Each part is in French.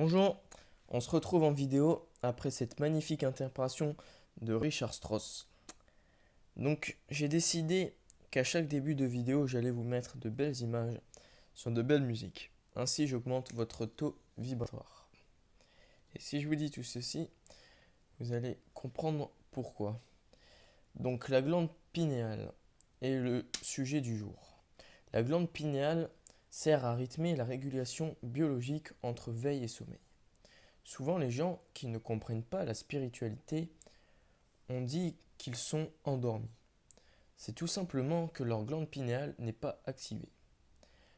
Bonjour, on se retrouve en vidéo après cette magnifique interprétation de Richard Strauss. Donc j'ai décidé qu'à chaque début de vidéo j'allais vous mettre de belles images sur de belles musiques. Ainsi j'augmente votre taux vibratoire. Et si je vous dis tout ceci, vous allez comprendre pourquoi. Donc la glande pinéale est le sujet du jour. La glande pinéale sert à rythmer la régulation biologique entre veille et sommeil. Souvent, les gens qui ne comprennent pas la spiritualité ont dit qu'ils sont endormis. C'est tout simplement que leur glande pinéale n'est pas activée.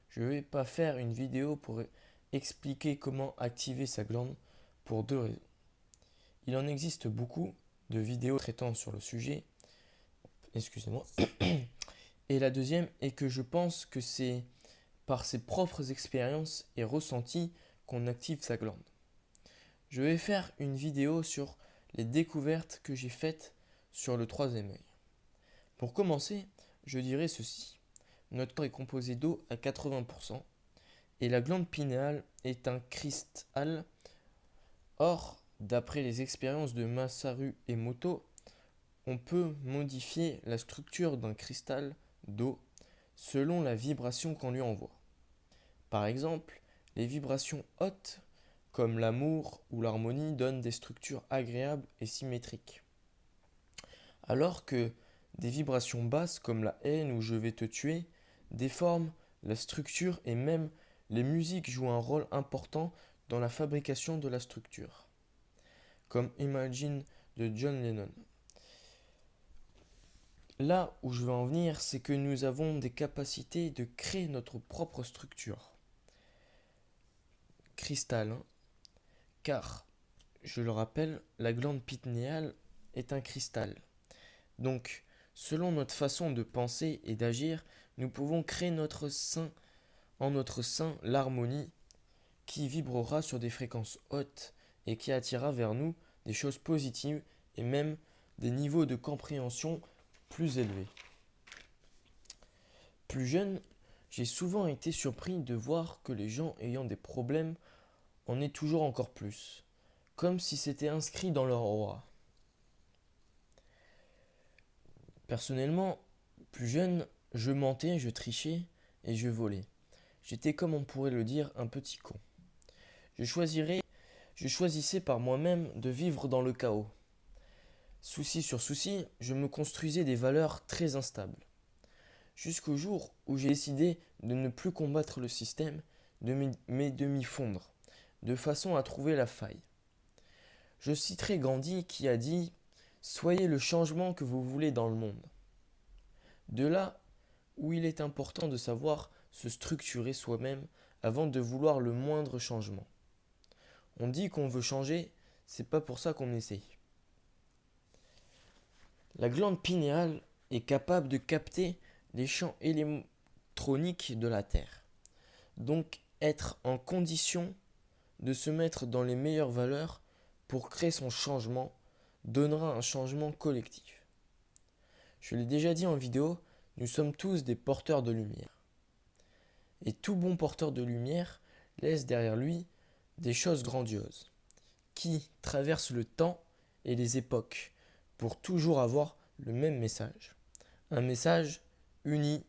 Je ne vais pas faire une vidéo pour expliquer comment activer sa glande pour deux raisons. Il en existe beaucoup de vidéos traitant sur le sujet. Excusez-moi. Et la deuxième est que je pense que c'est par ses propres expériences et ressentis qu'on active sa glande. Je vais faire une vidéo sur les découvertes que j'ai faites sur le troisième œil. Pour commencer, je dirais ceci. Notre corps est composé d'eau à 80% et la glande pinéale est un cristal. Or, d'après les expériences de Masaru Emoto, on peut modifier la structure d'un cristal d'eau selon la vibration qu'on lui envoie. Par exemple, les vibrations hautes comme l'amour ou l'harmonie donnent des structures agréables et symétriques. Alors que des vibrations basses comme la haine ou je vais te tuer déforment la structure et même les musiques jouent un rôle important dans la fabrication de la structure. Comme Imagine de John Lennon. Là où je veux en venir, c'est que nous avons des capacités de créer notre propre structure. Cristal, car, je le rappelle, la glande pinéale est un cristal. Donc, selon notre façon de penser et d'agir, nous pouvons créer en notre sein l'harmonie qui vibrera sur des fréquences hautes et qui attirera vers nous des choses positives et même des niveaux de compréhension plus élevés. Plus jeune, j'ai souvent été surpris de voir que les gens ayant des problèmes en aient toujours encore plus, comme si c'était inscrit dans leur aura. Personnellement, plus jeune, je mentais, je trichais et je volais. J'étais, comme on pourrait le dire, un petit con. Je choisissais par moi-même de vivre dans le chaos. Souci sur souci, je me construisais des valeurs très instables. Jusqu'au jour où j'ai décidé de ne plus combattre le système, mais de m'y fondre, de façon à trouver la faille. Je citerai Gandhi qui a dit « Soyez le changement que vous voulez dans le monde ». De là où il est important de savoir se structurer soi-même avant de vouloir le moindre changement. On dit qu'on veut changer, c'est pas pour ça qu'on essaye. La glande pinéale est capable de capter les champs électroniques de la Terre. Donc être en condition de se mettre dans les meilleures valeurs pour créer son changement donnera un changement collectif. Je l'ai déjà dit en vidéo, nous sommes tous des porteurs de lumière. Et tout bon porteur de lumière laisse derrière lui des choses grandioses, qui traversent le temps et les époques pour toujours avoir le même message. Un message universel.